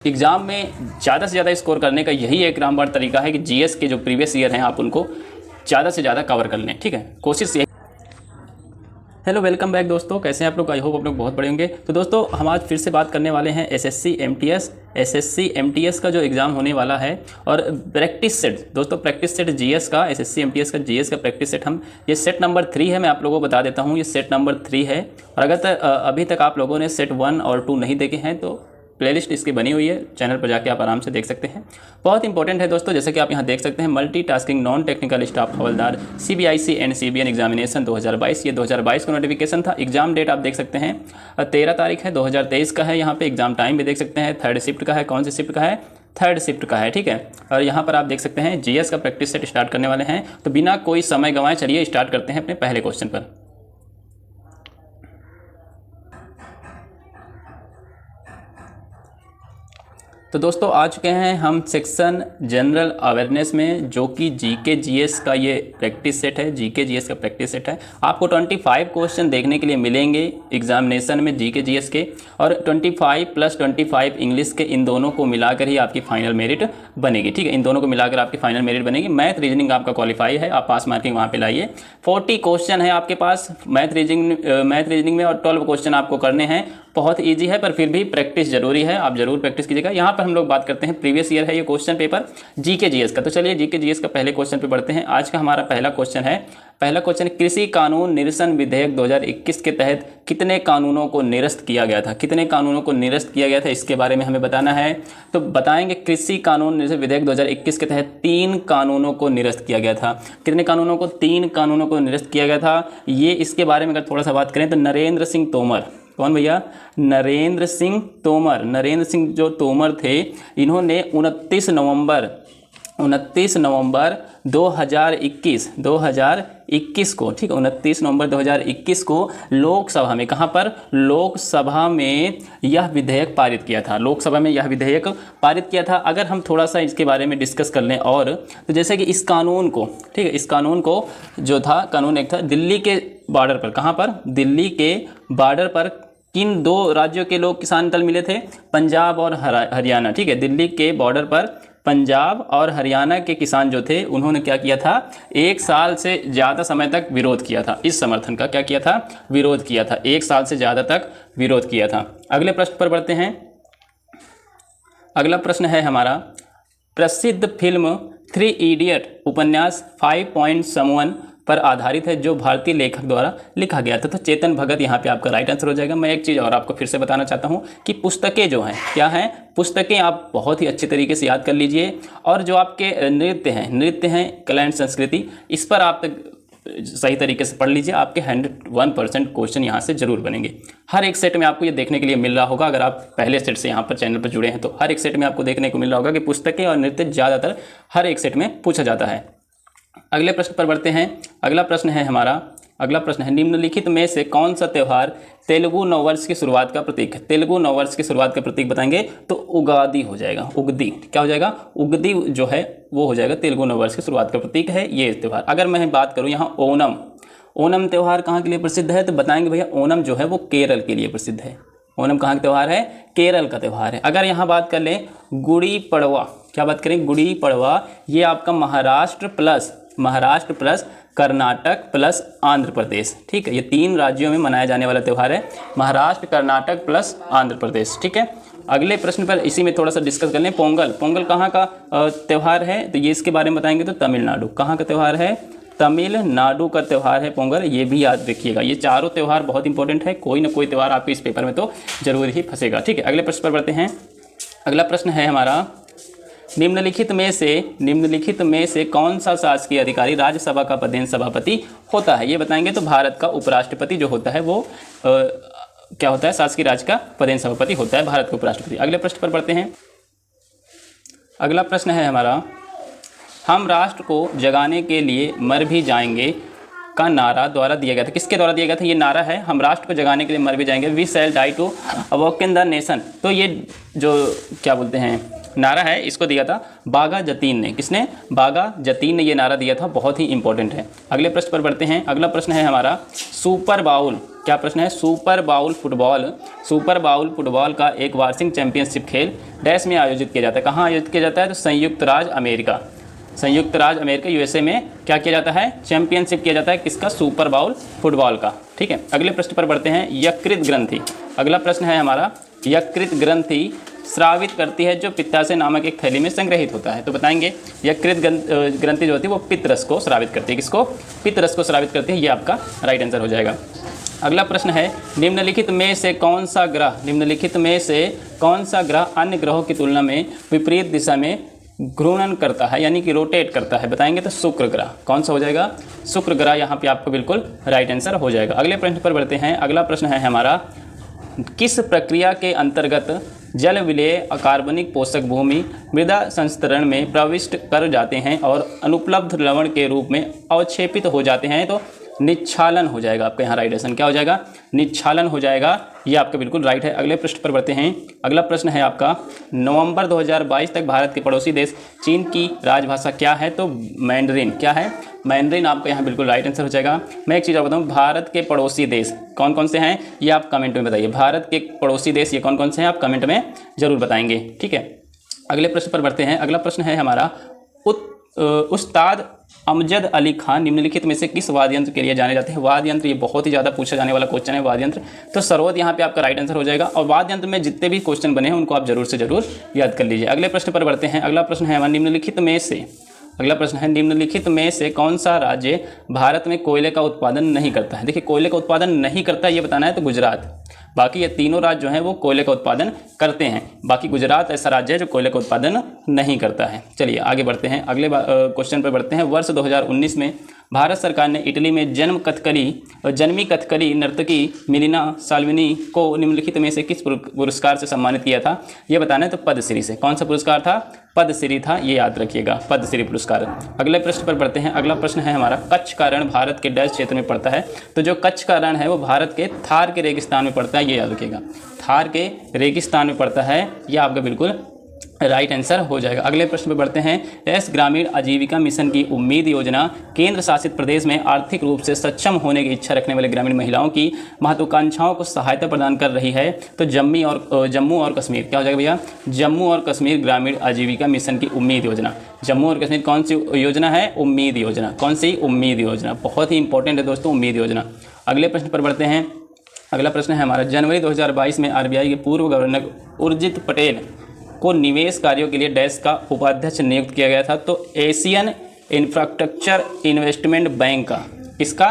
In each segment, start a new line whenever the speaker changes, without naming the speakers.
Exam में ज़्यादा से ज़्यादा स्कोर करने का यही एक रामबाण तरीका है कि जीएस के जो प्रीवियस ईयर हैं आप उनको ज़्यादा से ज़्यादा कवर कर लें। ठीक है, कोशिश यही। हेलो, वेलकम बैक दोस्तों, कैसे हैं आप लोग? आई होप आप लोग बहुत बड़े होंगे। तो दोस्तों, हम आज फिर से बात करने वाले हैं एसएससी एमटीएस का जो एग्ज़ाम होने वाला है और प्रैक्टिस सेट। दोस्तों, प्रैक्टिस सेट जीएस का, एसएससी एमटीएस का जीएस का प्रैक्टिस सेट ये सेट नंबर 3 है। मैं आप लोगों को बता देता हूँ, ये सेट नंबर 3 है। और अगर अभी तक आप लोगों ने सेट 1 और 2 नहीं देखे हैं तो प्लेलिस्ट इसकी बनी हुई है, चैनल पर जाके आप आराम से देख सकते हैं। बहुत इंपॉर्टेंट है दोस्तों, जैसे कि आप यहाँ देख सकते हैं, multitasking non technical staff havildar CBIC and CBN examination 2022। ये 2022 का नोटिफिकेशन था। एग्जाम डेट आप देख सकते हैं 13 तारीख है 2023 का है। यहाँ पे एग्जाम टाइम भी देख सकते हैं, 3rd शिफ्ट का है। कौन सी शिफ्ट का है? 3rd शिफ्ट का है। ठीक है, और यहाँ पर आप देख सकते हैं जीएस का प्रैक्टिस सेट स्टार्ट करने वाले हैं। तो बिना कोई समय गंवाए चलिए स्टार्ट करते हैं अपने पहले क्वेश्चन पर। तो दोस्तों, आ चुके हैं हम सेक्शन जनरल अवेयरनेस में, जो कि जीके जीएस का ये प्रैक्टिस सेट है। जीके जीएस का प्रैक्टिस सेट है। आपको 25 क्वेश्चन देखने के लिए मिलेंगे एग्जामिनेशन में जीके जीएस के, और 25 + 25 इंग्लिश के, इन दोनों को मिलाकर ही आपकी फाइनल मेरिट बनेगी। ठीक है, इन दोनों को मिलाकर आपकी फाइनल मेरिट बनेगी। मैथ रीजनिंग आपका क्वालिफाई है, आप पास मार्किंग वहाँ पे लाइए। 40 क्वेश्चन है आपके पास मैथ रीजनिंग में, और 12 क्वेश्चन आपको करने हैं। बहुत ईजी है, पर फिर भी प्रैक्टिस जरूरी है, आप जरूर प्रैक्टिस कीजिएगा। यहाँ पर हम लोग बात करते हैं, प्रीवियस ईयर है ये क्वेश्चन पेपर जीके जीएस का। तो चलिए जीके जीएस का पहले क्वेश्चन पे बढ़ते हैं। आज का हमारा पहला क्वेश्चन है कृषि कानून निरसन विधेयक 2021 के तहत कितने कानूनों को निरस्त किया गया था? कितने कानूनों को निरस्त किया गया था, इसके बारे में हमें बताना है। तो बताएंगे, कृषि कानून निरसन विधेयक 2021 के तहत 3 कानूनों को निरस्त किया गया था। कितने कानूनों को? 3 कानूनों को निरस्त किया गया था। ये इसके बारे में अगर थोड़ा सा बात करें तो नरेंद्र सिंह तोमर, कौन भैया? नरेंद्र सिंह तोमर। नरेंद्र सिंह जो तोमर थे, इन्होंने 29 नवंबर 2021 को, ठीक है, 29 नवंबर 2021 को लोकसभा में, कहाँ पर? लोकसभा में यह विधेयक पारित किया था। लोकसभा में यह विधेयक पारित किया था। अगर हम थोड़ा सा इसके बारे में डिस्कस कर लें और, तो जैसे कि इस कानून को, ठीक है, इस कानून को जो था, कानून एक था दिल्ली के बॉर्डर पर। कहाँ पर? दिल्ली के बॉर्डर पर किन 2 राज्यों के लोग किसान दल मिले थे? पंजाब और हरियाणा। ठीक है, दिल्ली के बॉर्डर पर पंजाब और हरियाणा के किसान जो थे, उन्होंने क्या किया था? 1 साल से ज़्यादा समय तक विरोध किया था। इस समर्थन का क्या किया था? विरोध किया था। 1 साल से ज़्यादा तक विरोध किया था। अगले प्रश्न पर बढ़ते हैं। अगला प्रश्न है हमारा, प्रसिद्ध फिल्म 3 इडियट उपन्यास 5 पॉइंट समवन पर आधारित है, जो भारतीय लेखक द्वारा लिखा गया था। तो चेतन भगत यहाँ पे आपका राइट आंसर हो जाएगा। मैं एक चीज़ और आपको फिर से बताना चाहता हूँ कि पुस्तकें जो हैं, क्या हैं? पुस्तकें आप बहुत ही अच्छे तरीके से याद कर लीजिए, और जो आपके नृत्य हैं कला एंड संस्कृति, इस पर आप सही तरीके से पढ़ लीजिए। आपके 101% क्वेश्चन यहाँ से जरूर बनेंगे। हर एक सेट में आपको ये देखने के लिए मिल रहा होगा, अगर आप पहले सेट से यहाँ पर चैनल पर जुड़े हैं, तो हर एक सेट में आपको देखने को मिल रहा होगा कि पुस्तकें और नृत्य ज़्यादातर हर एक सेट में पूछा जाता है। अगले प्रश्न पर बढ़ते हैं। अगला प्रश्न है, निम्नलिखित में से कौन सा त्यौहार तेलुगु नववर्ष की शुरुआत का प्रतीक है? तेलुगु नववर्ष की शुरुआत का प्रतीक बताएंगे तो उगादी हो जाएगा। उगदी, क्या हो जाएगा? उगदी जो है वो हो जाएगा तेलुगु नववर्ष की शुरुआत का प्रतीक है ये त्यौहार। अगर मैं बात करूँ यहाँ ओणम त्यौहार कहाँ के लिए प्रसिद्ध है? तो बताएंगे भैया, ओणम जो है वो केरल के लिए प्रसिद्ध है। ओणम कहाँ का त्यौहार है? केरल का त्यौहार है। अगर यहाँ बात कर लें गुड़ी पड़वा, क्या बात करें? गुड़ी पड़वा, ये आपका महाराष्ट्र प्लस कर्नाटक प्लस आंध्र प्रदेश, ठीक है, ये 3 राज्यों में मनाया जाने वाला त्यौहार है, महाराष्ट्र, कर्नाटक प्लस आंध्र प्रदेश। ठीक है, अगले प्रश्न पर इसी में थोड़ा सा डिस्कस कर लें। पोंगल कहाँ का त्यौहार है? तो ये इसके बारे में बताएंगे तो तमिलनाडु। कहाँ का त्यौहार है? तमिलनाडु का त्यौहार है पोंगल। ये भी याद रखिएगा, ये चारों त्यौहार बहुत इंपॉर्टेंट है। कोई ना कोई त्यौहार आपके इस पेपर में तो जरूर ही फंसेगा। ठीक है, अगले प्रश्न पर बढ़ते हैं। अगला प्रश्न है हमारा, निम्नलिखित में से कौन सा शासकीय अधिकारी राज्यसभा का पदेन सभापति होता है? ये बताएंगे तो भारत का उपराष्ट्रपति जो होता है वो क्या होता है? शासकीय राज्य का पदेन सभापति होता है भारत का उपराष्ट्रपति। अगले प्रश्न पर बढ़ते हैं। अगला प्रश्न है हमारा, हम राष्ट्र को जगाने के लिए मर भी जाएंगे का नारा द्वारा दिया गया था। किसके द्वारा दिया गया था? ये नारा है, हम राष्ट्र को जगाने के लिए मर भी जाएंगे, we shall die to awaken the nation. तो ये जो क्या बोलते हैं, नारा है, इसको दिया था बागा जतीन ने। किसने? बागा जतीन ने ये नारा दिया था, बहुत ही इंपॉर्टेंट है। अगले प्रश्न पर बढ़ते हैं। अगला प्रश्न है हमारा सुपर बाउल। क्या प्रश्न है? Super bowl football. Super bowl football का एक वार्षिक चैंपियनशिप खेल डैश में आयोजित किया जाता है। कहाँ आयोजित किया जाता है? तो संयुक्त राज्य अमेरिका, संयुक्त राज्य अमेरिका यूएसए में क्या किया जाता है? चैंपियनशिप किया जाता है। किसका? सुपर बाउल फुटबॉल का। ठीक है, अगले प्रश्न पर बढ़ते हैं। यकृत ग्रंथि। अगला प्रश्न है हमारा यकृत ग्रंथि स्रावित करती है जो पित्ताशय नामक एक थैली में संग्रहित होता है। तो बताएंगे यकृत ग्रंथि जो होती है वो पित्तरस को स्रावित करती है। किसको? पित्तरस को स्रावित करती है। ये आपका राइट आंसर हो जाएगा। अगला प्रश्न है निम्नलिखित में से कौन सा ग्रह, निम्नलिखित में से कौन सा ग्रह अन्य ग्रहों की तुलना में विपरीत दिशा में घूर्णन करता है, यानी कि रोटेट करता है? बताएंगे तो शुक्र ग्रह। कौन सा हो जाएगा? शुक्र ग्रह यहाँ पे आपको बिल्कुल राइट आंसर हो जाएगा। अगले प्रश्न पर बढ़ते हैं। अगला प्रश्न है हमारा किस प्रक्रिया के अंतर्गत जल विलेय अकार्बनिक पोषक भूमि मृदा संस्तरण में प्रविष्ट कर जाते हैं और अनुपलब्ध लवण के रूप में अवक्षेपित हो जाते हैं? तो निच्छालन हो जाएगा आपका यहाँ राइट आंसर। क्या हो जाएगा? निच्छालन हो जाएगा। ये आपका बिल्कुल राइट है। अगले प्रश्न पर बढ़ते हैं। अगला प्रश्न है आपका नवंबर 2022 तक भारत के पड़ोसी देश चीन की राजभाषा क्या है? तो मैंडरीन। क्या है? मैंडरीन आपका यहाँ बिल्कुल राइट आंसर हो जाएगा। मैं एक चीज़ और बताऊँ, भारत के पड़ोसी देश कौन कौन से हैं ये आप कमेंट में बताइए। भारत के पड़ोसी देश ये कौन कौन से हैं आप कमेंट में जरूर बताएंगे। ठीक है, अगले प्रश्न पर बढ़ते हैं। अगला प्रश्न है हमारा उस्ताद अमजद अली खान निम्नलिखित में से किस वाद्य यंत्र के लिए जाने जाते हैं? वाद्य यंत्र ये बहुत ही ज़्यादा पूछा जाने वाला क्वेश्चन है। वाद्य यंत्र तो सरोद यहाँ पे आपका राइट आंसर हो जाएगा। और वाद्य यंत्र में जितने भी क्वेश्चन बने हैं उनको आप जरूर से जरूर याद कर लीजिए। अगले प्रश्न पर बढ़ते हैं। अगला प्रश्न है हमारा निम्नलिखित में से, अगला प्रश्न है निम्नलिखित में से कौन सा राज्य भारत में कोयले का उत्पादन नहीं करता है? देखिए कोयले का उत्पादन नहीं करता ये बताना है तो गुजरात। बाकी ये तीनों राज्य जो हैं वो कोयले का उत्पादन करते हैं। बाकी गुजरात ऐसा राज्य है जो कोयले का उत्पादन नहीं करता है। चलिए आगे बढ़ते हैं। अगले क्वेश्चन पर बढ़ते हैं। वर्ष 2019 में भारत सरकार ने इटली में जन्मी कथकली नर्तकी मिलिना साल्विनी को निम्नलिखित में से किस पुरस्कार से सम्मानित किया था? ये बताना है तो पद्मश्री से। कौन सा पुरस्कार था? पद्मश्री था, ये याद रखिएगा, पद्मश्री पुरस्कार। अगले प्रश्न पर बढ़ते हैं। अगला प्रश्न है हमारा कच्छ का रण भारत के डैश क्षेत्र में पड़ता है? तो जो कच्छ का रण है वो भारत के थार के रेगिस्तान में पड़ता है, ये याद रखिएगा। थार के रेगिस्तान में पड़ता है, ये आपका बिल्कुल राइट आंसर हो जाएगा। अगले प्रश्न पर बढ़ते हैं। एस ग्रामीण आजीविका मिशन की उम्मीद योजना केंद्र शासित प्रदेश में आर्थिक रूप से सक्षम होने की इच्छा रखने वाले ग्रामीण महिलाओं की महत्वाकांक्षाओं को सहायता प्रदान कर रही है। तो जम्मू और कश्मीर। क्या हो जाएगा भैया? जम्मू और कश्मीर ग्रामीण आजीविका मिशन की उम्मीद योजना। जम्मू और कश्मीर कौन सी योजना है? उम्मीद योजना। कौन सी? उम्मीद योजना। बहुत ही इंपॉर्टेंट है दोस्तों उम्मीद योजना। अगले प्रश्न पर बढ़ते हैं। अगला प्रश्न है हमारा जनवरी 2022 में आरबीआई के पूर्व गवर्नर उर्जित पटेल को निवेश कार्यों के लिए डैश का उपाध्यक्ष नियुक्त किया गया था? तो एशियन इंफ्रास्ट्रक्चर इन्वेस्टमेंट बैंक का इसका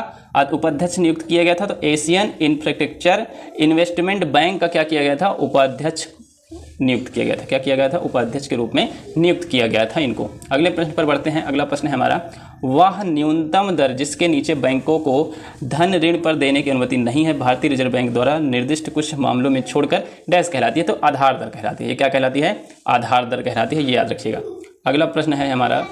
उपाध्यक्ष नियुक्त किया गया था। तो एशियन इंफ्रास्ट्रक्चर इन्वेस्टमेंट बैंक का क्या किया गया था? उपाध्यक्ष नियुक्त किया गया था। क्या किया गया था? उपाध्यक्ष के रूप में नियुक्त किया गया था इनको। अगले प्रश्न पर बढ़ते हैं। अगला प्रश्न है हमारा वह न्यूनतम दर जिसके नीचे बैंकों को धन ऋण पर देने की अनुमति नहीं है भारतीय रिजर्व बैंक द्वारा निर्दिष्ट कुछ मामलों में छोड़कर डैश कहलाती है? तो आधार दर कहलाती है। ये क्या कहलाती है? आधार दर कहलाती है, ये याद रखिएगा। अगला प्रश्न है हमारा,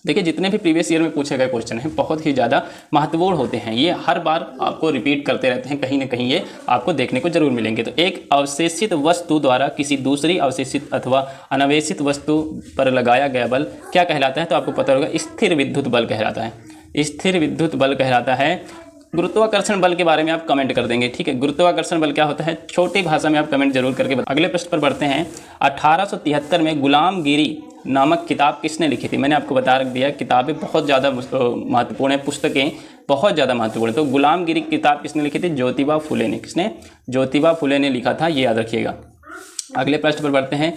देखिए जितने भी प्रीवियस ईयर में पूछे गए क्वेश्चन हैं बहुत ही ज़्यादा महत्वपूर्ण होते हैं। ये हर बार आपको रिपीट करते रहते हैं, कहीं ना कहीं ये आपको देखने को जरूर मिलेंगे। तो एक अवशेषित वस्तु द्वारा किसी दूसरी अवशेषित अथवा अनवेशित वस्तु पर लगाया गया बल क्या कहलाता है? तो आपको पता होगा स्थिर विद्युत बल कहलाता है। स्थिर विद्युत बल कहलाता है। गुरुत्वाकर्षण बल के बारे में आप कमेंट कर देंगे, ठीक है। गुरुत्वाकर्षण बल क्या होता है छोटी भाषा में आप कमेंट जरूर करके अगले प्रश्न पर बढ़ते हैं। 1873 में गुलामगिरी नामक किताब किसने लिखी थी? मैंने आपको बता रख दिया किताबें बहुत ज़्यादा महत्वपूर्ण है, पुस्तकें बहुत ज़्यादा महत्वपूर्ण है। तो गुलामगिरी किताब किसने लिखी थी? ज्योतिबा फुले ने। किसने? ज्योतिबा फुले ने लिखा था, ये याद रखिएगा। अगले प्रश्न पर बढ़ते हैं।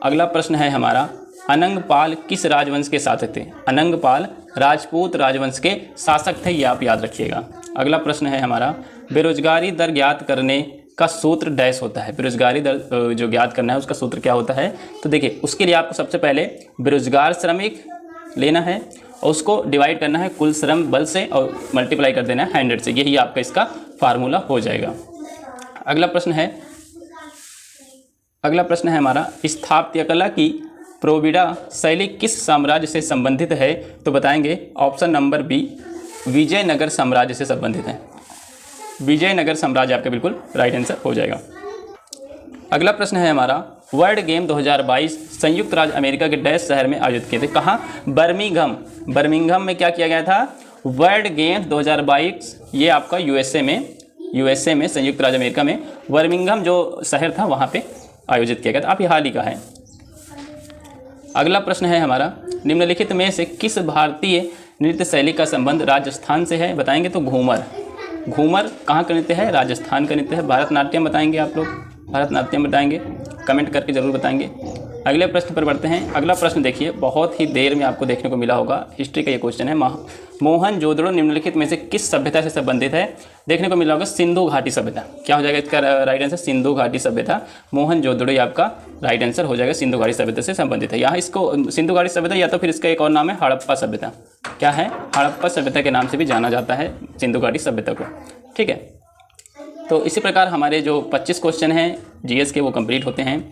अगला प्रश्न है हमारा अनंगपाल किस राजवंश के शासक थे? अनंगपाल राजपूत राजवंश के शासक थे, ये आप याद रखिएगा। अगला प्रश्न है हमारा बेरोजगारी दर ज्ञात करने का सूत्र डैश होता है? बेरोजगारी दर जो ज्ञात करना है उसका सूत्र क्या होता है? तो देखिए उसके लिए आपको सबसे पहले बेरोजगार श्रमिक लेना है और उसको डिवाइड करना है कुल श्रम बल से और मल्टीप्लाई कर देना है 100 से, यही आपका इसका फार्मूला हो जाएगा। अगला प्रश्न है हमारा स्थापत्य कला की प्रोविडा शैली किस साम्राज्य से संबंधित है? तो बताएंगे ऑप्शन नंबर बी विजयनगर साम्राज्य से संबंधित है। विजयनगर साम्राज्य आपका बिल्कुल राइट आंसर हो जाएगा। अगला प्रश्न है हमारा वर्ल्ड गेम 2022 संयुक्त राज्य अमेरिका के डैश शहर में आयोजित किए थे? कहाँ? बर्मिंघम में क्या किया गया था? वर्ल्ड गेम 2022, ये आपका यूएसए में संयुक्त राज्य अमेरिका में बर्मिंघम जो शहर था वहाँ पे आयोजित किया गया था। आप ये हाल ही का है। अगला प्रश्न है हमारा, निम्नलिखित में से किस भारतीय नृत्य शैली का संबंध राजस्थान से है? बताएंगे तो घूमर कहाँ का नृत्य है? राजस्थान का नृत्य है। भरतनाट्यम बताएंगे आप लोग, भरतनाट्यम बताएंगे, कमेंट करके ज़रूर बताएंगे। अगले प्रश्न पर बढ़ते हैं। अगला प्रश्न देखिए, बहुत ही देर में आपको देखने को मिला होगा, हिस्ट्री का ये क्वेश्चन है। मोहनजोदड़ो निम्नलिखित में से किस सभ्यता से संबंधित है? देखने को मिला होगा सिंधु घाटी सभ्यता। क्या हो जाएगा इसका राइट आंसर? सिंधु घाटी सभ्यता। मोहनजोदड़ो ये आपका राइट आंसर हो जाएगा, सिंधु घाटी सभ्यता से संबंधित है। यहाँ इसको सिंधु घाटी सभ्यता या तो फिर इसका एक और नाम है हड़प्पा सभ्यता। क्या है? हड़प्पा सभ्यता के नाम से भी जाना जाता है सिंधु घाटी सभ्यता को। ठीक है, तो इसी प्रकार हमारे जो 25 क्वेश्चन हैं जीएस के वो कंप्लीट होते हैं।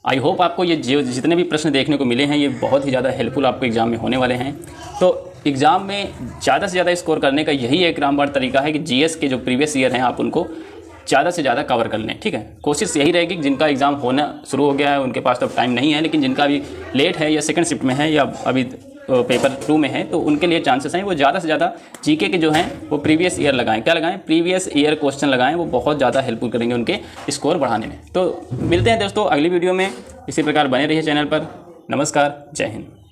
आई होप आपको ये जितने भी प्रश्न देखने को मिले हैं ये बहुत ही ज़्यादा हेल्पफुल आपको एग्ज़ाम में होने वाले हैं। तो एग्ज़ाम में ज़्यादा से ज़्यादा स्कोर करने का यही एक रामबाण तरीका है कि जीएस के जो प्रीवियस ईयर हैं आप उनको ज़्यादा से ज़्यादा कवर कर लें। ठीक है, कोशिश यही रहेगी कि जिनका एग्ज़ाम होना शुरू हो गया है उनके पास तो टाइम नहीं है, लेकिन जिनका अभी लेट है या सेकंड शिफ्ट में है या अभी पेपर 2 में है तो उनके लिए चांसेस हैं वो ज़्यादा से ज़्यादा जीके के जो हैं वो प्रीवियस ईयर लगाएं। क्या लगाएं? प्रीवियस ईयर क्वेश्चन लगाएं, वो बहुत ज़्यादा हेल्पफुल करेंगे उनके स्कोर बढ़ाने में। तो मिलते हैं दोस्तों अगली वीडियो में, इसी प्रकार बने रहिए चैनल पर। नमस्कार, जय हिंद।